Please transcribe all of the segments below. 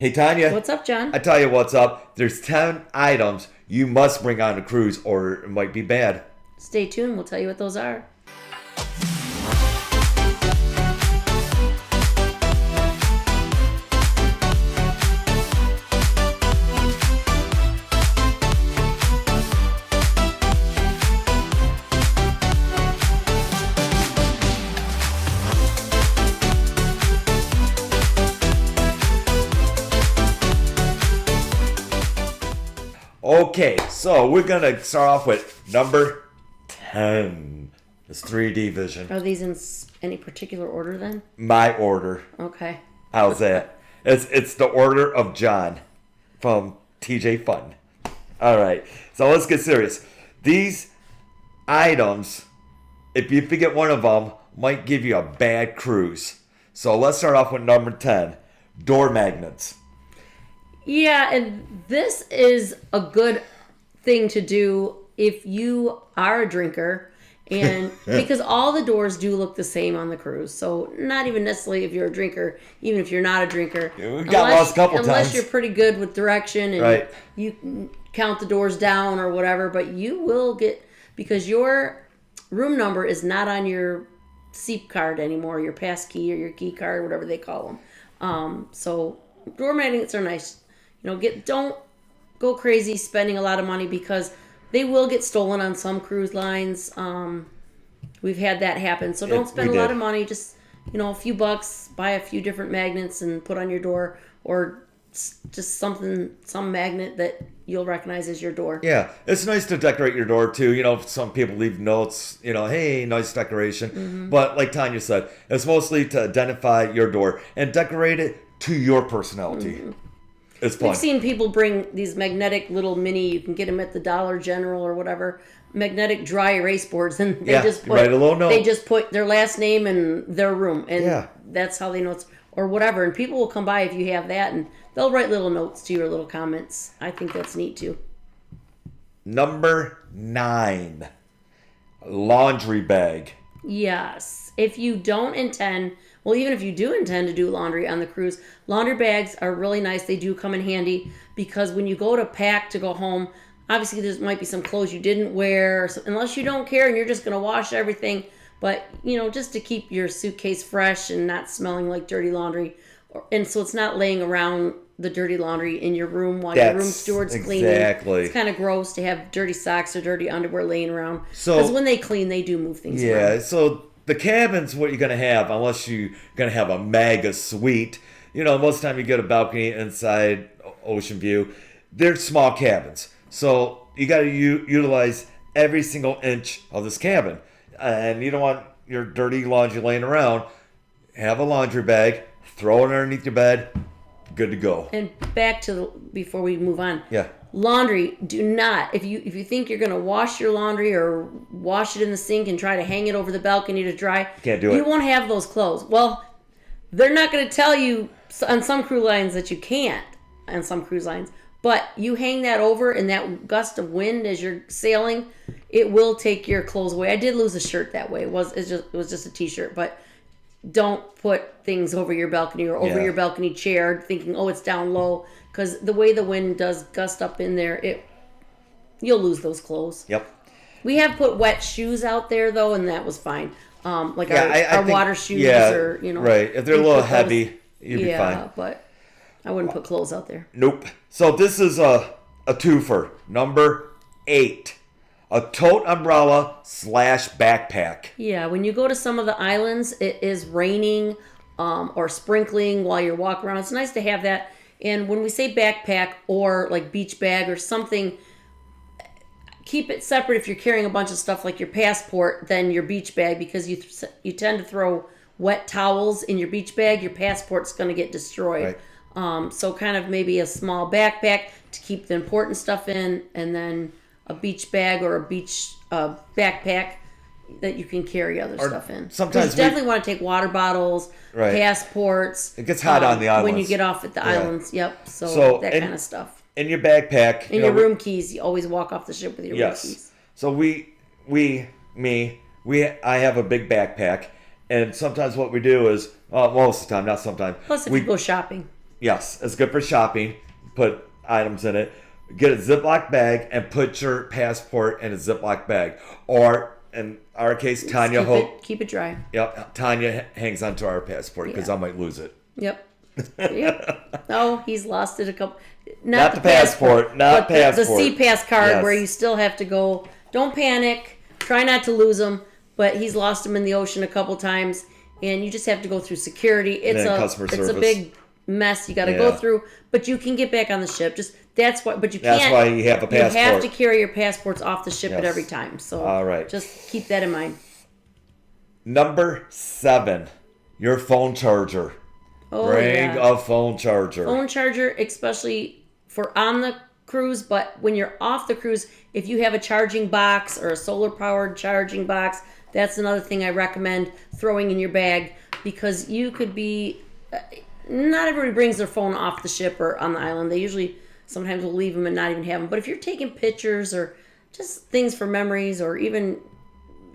Hey, Tanya. What's up, John? I tell you what's up. There's 10 items you must bring on a cruise or it might be bad. Stay tuned. We'll tell you what those are. Okay, so we're going to start off with number 10. It's 3D vision. Are these in any particular order then? My order. Okay. How's that? It's the order of John from TJ Fun. All right, so let's get serious. These items, if you forget one of them, might give you a bad cruise. So let's start off with number 10, door magnets. Yeah, and this is a good thing to do if you are a drinker, and because all the doors do look the same on the cruise. So not even necessarily if you're a drinker, even if you're not a drinker. We got lost a couple times. Unless you're pretty good with direction and right. You can count the doors down or whatever, but you will get, because your room number is not on your SEEP card anymore, your pass key or your key card, whatever they call them. So door magnets are nice. Don't go crazy spending a lot of money because they will get stolen on some cruise lines. We've had that happen. So don't spend a lot of money. Just, a few bucks, buy a few different magnets and put on your door, or just some magnet that you'll recognize as your door. Yeah, it's nice to decorate your door too. Some people leave notes, hey, nice decoration. Mm-hmm. But like Tanya said, it's mostly to identify your door and decorate it to your personality. Mm-hmm. It's fun. We've seen people bring these magnetic little mini, you can get them at the Dollar General or whatever, magnetic dry erase boards, and they just write a little note. They just put their last name and their room, and that's how they know it's, or whatever. And people will come by if you have that, and they'll write little notes to you or little comments. I think that's neat too. Number 9, laundry bag. Yes. If you don't intend, well, even if you do intend to do laundry on the cruise, laundry bags are really nice. They do come in handy because when you go to pack to go home, obviously there might be some clothes you didn't wear, unless you don't care and you're just going to wash everything. But, just to keep your suitcase fresh and not smelling like dirty laundry. And so it's not laying around the dirty laundry in your room while your room steward's cleaning. Exactly. It's kind of gross to have dirty socks or dirty underwear laying around. Because when they clean, they do move things around. Yeah, so the cabin's what you're going to have, unless you're going to have a mega suite. Most of the time you get a balcony inside Ocean View. They're small cabins. So you got to utilize every single inch of this cabin. And you don't want your dirty laundry laying around. Have a laundry bag, throw it underneath your bed, good to go. And back to before we move on. Yeah. Laundry, do not, if you think you're going to wash your laundry or wash it in the sink and try to hang it over the balcony to dry, can't do it. You won't have those clothes. Well, they're not going to tell you on some cruise lines that you can't, on some cruise lines, but you hang that over in that gust of wind as you're sailing, it will take your clothes away. I did lose a shirt that way. It was just a t-shirt, but don't put things over your balcony or over your balcony chair thinking, oh, it's down low. Because the way the wind does gust up in there, you'll lose those clothes. Yep. We have put wet shoes out there, though, and that was fine. Our think, water shoes or, Right. If they're a little heavy, you'd be fine. Yeah, but I wouldn't put clothes out there. Nope. So this is a twofer. Number 8. A tote umbrella / backpack. Yeah, when you go to some of the islands, it is raining or sprinkling while you're walking around. It's nice to have that. And when we say backpack or like beach bag or something, keep it separate if you're carrying a bunch of stuff like your passport than your beach bag, because you tend to throw wet towels in your beach bag. Your passport's going to get destroyed. Right. So kind of maybe a small backpack to keep the important stuff in, and then a beach bag or a beach backpack that you can carry other stuff in. Sometimes you definitely want to take water bottles, passports. It gets hot on the islands. When you get off at the islands. Yep. So that kind of stuff. In your backpack. And your room keys. You always walk off the ship with your room keys. So I have a big backpack, and sometimes what we do is, most of the time, not sometimes. Plus if you go shopping. Yes, it's good for shopping. Put items in it. Get a Ziploc bag and put your passport in a Ziploc bag. Or in our case, Tanya keep it dry. Yep, Tanya hangs onto our passport because I might lose it. Yep. Yep. Oh, he's lost it a couple. Not the passport. Not passport. The CPass card where you still have to go. Don't panic. Try not to lose them. But he's lost them in the ocean a couple times, and you just have to go through security. It's a big mess you got to go through. But you can get back on the ship. That's why you have a passport. You have to carry your passports off the ship at every time. So all right, just keep that in mind. Number 7, your phone charger. Bring a phone charger. Phone charger, especially for on the cruise, but when you're off the cruise, if you have a charging box or a solar powered charging box, that's another thing I recommend throwing in your bag, because you could be not everybody brings their phone off the ship or on the island. They usually sometimes will leave them and not even have them. But if you're taking pictures or just things for memories, or even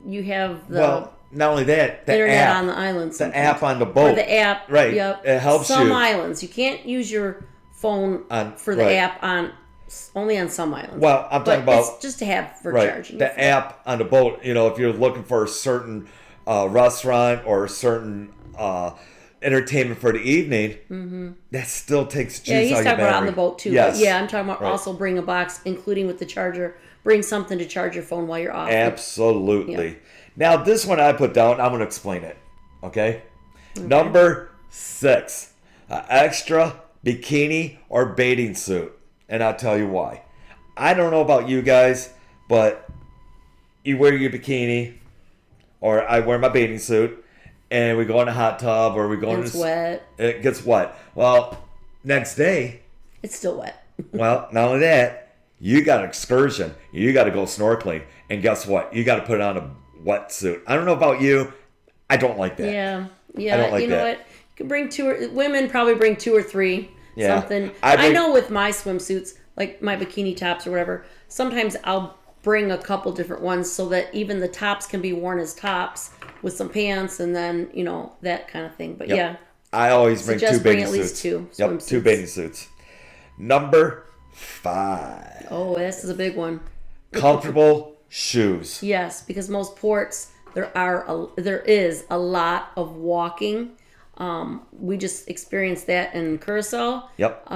you have the not only that, the internet app on the island, the app on the boat, or the app, right? Yep. It helps some you. islands you can't use your phone for the app on only on some islands. Well, I'm talking about it's just to have for charging the app on the boat. If you're looking for a certain restaurant or a certain entertainment for the evening, that still takes juice out of your battery. Yeah, he's talking about on the boat too. Yes. But I'm talking about also bring a box, including with the charger. Bring something to charge your phone while you're off. Absolutely. Yeah. Now, this one I put down, I'm going to explain it. Okay? Number 6, an extra bikini or bathing suit. And I'll tell you why. I don't know about you guys, but you wear your bikini, or I wear my bathing suit, and we go in a hot tub, or we go in it's wet. It gets wet. Well, next day, it's still wet. Well, not only that, you got an excursion. You got to go snorkeling. And guess what? You got to put on a wetsuit. I don't know about you. I don't like that. Yeah. I don't like you know that. What? You can bring women probably bring 2 or 3. Yeah. Something. I know with my swimsuits, like my bikini tops or whatever, sometimes I'll bring a couple different ones so that even the tops can be worn as tops with some pants, and then, that kind of thing. But I always bring 2 bathing bring at suits. least 2 Yep, swimsuits. 2 bathing suits. Number 5. Oh, this is a big one. Comfortable shoes. Yes, because most ports there is a lot of walking. We just experienced that in Curacao. Yep.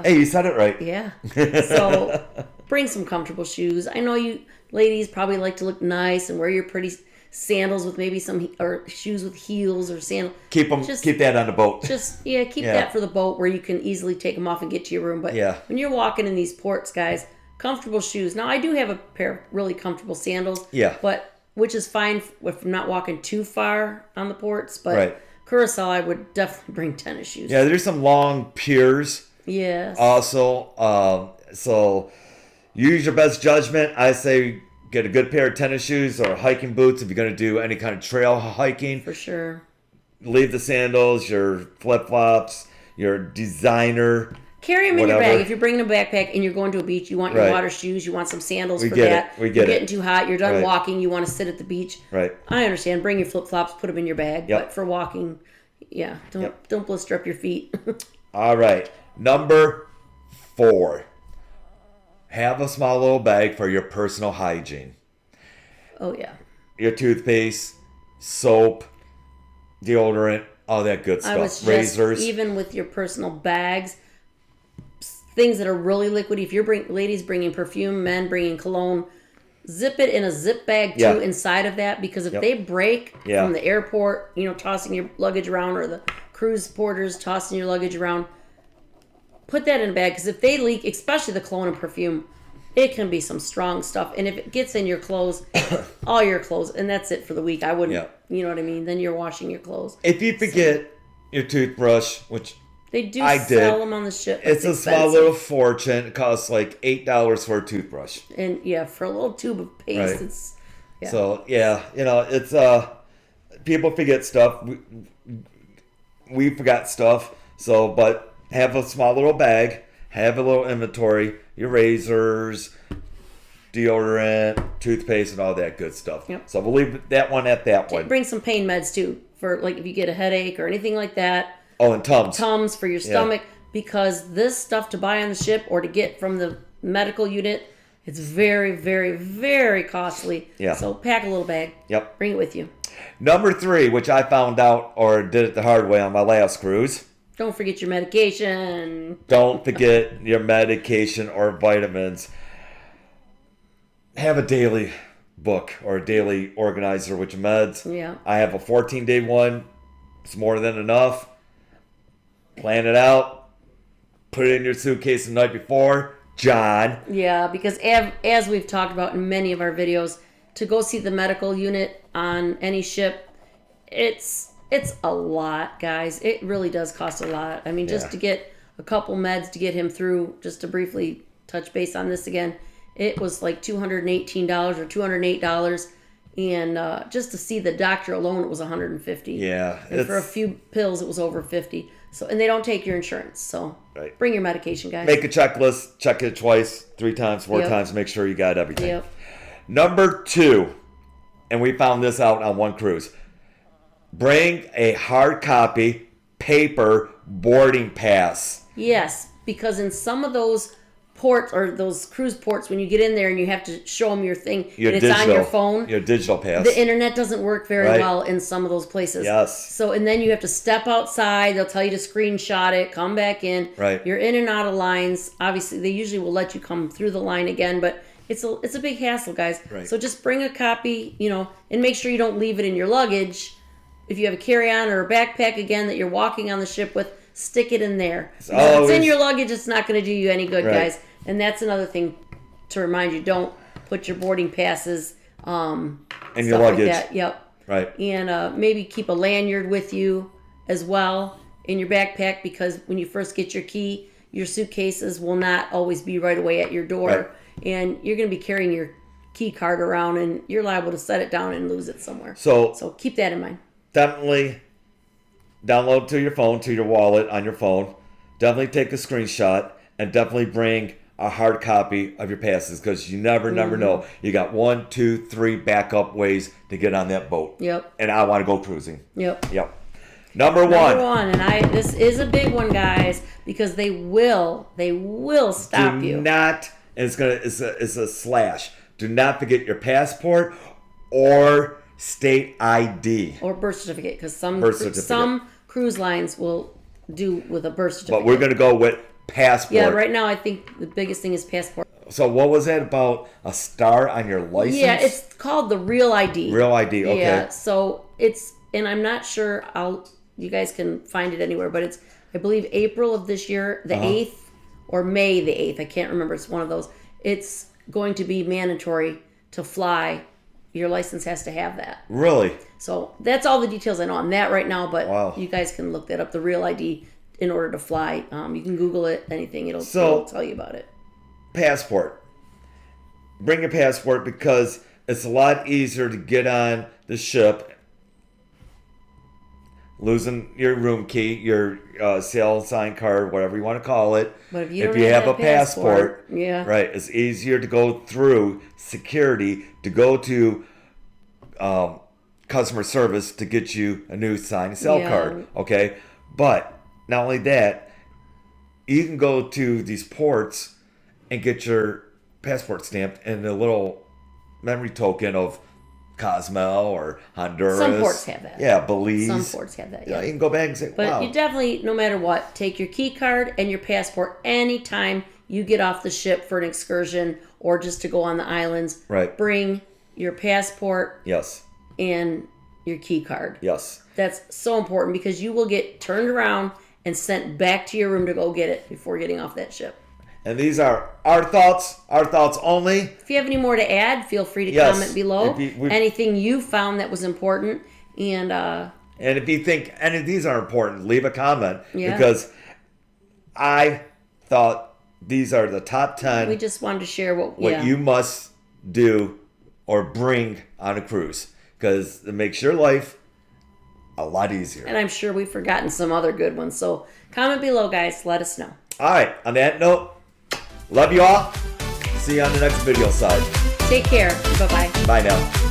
Hey, you said it right. Yeah. So bring some comfortable shoes. I know you ladies probably like to look nice and wear your pretty sandals with maybe or shoes with heels or sandals. Keep that on the boat. Keep that for the boat where you can easily take them off and get to your room. But when you're walking in these ports, guys, comfortable shoes. Now, I do have a pair of really comfortable sandals. Yeah. Which is fine if I'm not walking too far on the ports. But Curacao, I would definitely bring tennis shoes. Yeah, there's some long piers. Yes. Also, so use your best judgment. I say get a good pair of tennis shoes or hiking boots if you're going to do any kind of trail hiking. For sure. Leave the sandals, your flip-flops, your designer. Carry them in your bag. If you're bringing a backpack and you're going to a beach, you want your water shoes, you want some sandals for that. We get it. You're getting too hot, you're done walking, you want to sit at the beach. Right. I understand. Bring your flip-flops, put them in your bag. Yep. But for walking, don't blister up your feet. All right. Number 4. Have a small little bag for your personal hygiene. Oh, yeah. Your toothpaste, soap, deodorant, all that good stuff. Razors. Even with your personal bags, things that are really liquidy. If you're ladies bringing perfume, men bringing cologne, zip it in a zip bag too inside of that, because if they break from the airport, tossing your luggage around, or the cruise porters tossing your luggage around, put that in a bag, because if they leak, especially the cologne and perfume, it can be some strong stuff. And if it gets in your clothes, all your clothes, and that's it for the week, I wouldn't, you know what I mean? Then you're washing your clothes. If you forget your toothbrush, which they do sell them on the ship. It's a small little fortune. It costs like $8 for a toothbrush. And for a little tube of paste, it's So it's people forget stuff. We forgot stuff. So, but have a small little bag. Have a little inventory. Your razors, deodorant, toothpaste, and all that good stuff. Yep. So we'll leave that one at that one. Bring some pain meds too, for like if you get a headache or anything like that. Oh, and Tums. Tums for your stomach. because this stuff to buy on the ship or to get from the medical unit, it's very, very, very costly. Yeah. So pack a little bag. Yep. Bring it with you. Number 3, which I found out or did it the hard way on my last cruise. Don't forget your medication. Don't forget your medication or vitamins. Have a daily book or a daily organizer with your meds. Yeah. I have a 14-day one. It's more than enough. Plan it out. Put it in your suitcase the night before. John. Yeah, because as we've talked about in many of our videos, to go see the medical unit on any ship, it's a lot, guys. It really does cost a lot. I mean, just to get a couple meds to get him through, just to briefly touch base on this again, it was like $218 or $208. And just to see the doctor alone, it was $150. Yeah. And for a few pills, it was over $50. So, and they don't take your insurance. So Right. bring your medication, guys. Make a checklist. Check it twice, 3 times, 4 Yep. times. Make sure you got everything. Yep. Number 2, and we found this out on one cruise. Bring a hard copy paper boarding pass. Yes, because in some of those ports or those cruise ports, when you get in there and you have to show them your thing, Your and it's digital, on your phone, your digital pass. the internet doesn't work very Right. well in some of those places. Yes. So, and then you have to step outside. They'll tell you to screenshot it, come back in. Right. You're in and out of lines. Obviously, they usually will let you come through the line again, but it's a big hassle, guys. Right. So just bring a copy, and make sure you don't leave it in your luggage. If you have a carry-on or a backpack, again, that you're walking on the ship with, stick it in there. If it's in your luggage, it's not going to do you any good, Right. guys. And that's another thing to remind you. Don't put your boarding passes in your stuff luggage. like that. Yep. Right. And maybe keep a lanyard with you as well in your backpack, because when you first get your key, your suitcases will not always be right away at your door. Right. And you're going to be carrying your key card around, and you're liable to set it down and lose it somewhere. So Keep that in mind. definitely download to your phone, to your wallet on your phone. Definitely take a screenshot, and definitely bring a hard copy of your passes, because you never know. You got 1, 2, 3 backup ways to get on that boat. Yep. And I want to go cruising. Yep. Yep. Number one, and this is a big one, guys, because they will stop do you. not, and it's a slash. Do not forget your passport or state ID. Or birth certificate, because Birth certificate. some cruise lines will do with a birth certificate. But we're going to go with passport. Yeah, right now I think the biggest thing is passport. So what was that about a star on your license? Yeah, it's called the Real ID. Real ID, okay. Yeah, so and I'm not sure, you guys can find it anywhere, but it's, I believe, April of this year, the 8th, or May the 8th, I can't remember, it's one of those. It's going to be mandatory to fly. Your license has to have that. Really? So that's all the details I know on that right now, but Wow. you guys can look that up, the Real ID, in order to fly. You can Google it, anything, it'll tell you about it. Passport. Bring your passport, because it's a lot easier to get on the ship. Losing your room key, your sail sign card, whatever you want to call it. But if you don't have have a passport, yeah, right, it's easier to go through security, to go to customer service to get you a new signed sail card. Okay, but not only that, you can go to these ports and get your passport stamped and a little memory token of Cozumel or Honduras. Some ports have that. Yeah, Belize. Some ports have that, yeah. You can go back and say, But wow. you definitely, no matter what, take your key card and your passport anytime you get off the ship for an excursion or just to go on the islands. Right. Bring your passport Yes. and your key card. Yes. That's so important, because you will get turned around and sent back to your room to go get it before getting off that ship. And these are our thoughts only. If you have any more to add, feel free to Yes. comment below. If you- Anything you found that was important. And And if you think any of these are important, leave a comment. Yeah. Because I thought these are the top 10 we just wanted to share what you must do or bring on a cruise. Because it makes your life a lot easier. And I'm sure we've forgotten some other good ones. So comment below, guys. Let us know. All right. On that note, love you all. See you on the next video side. Take care. Bye-bye. Bye now.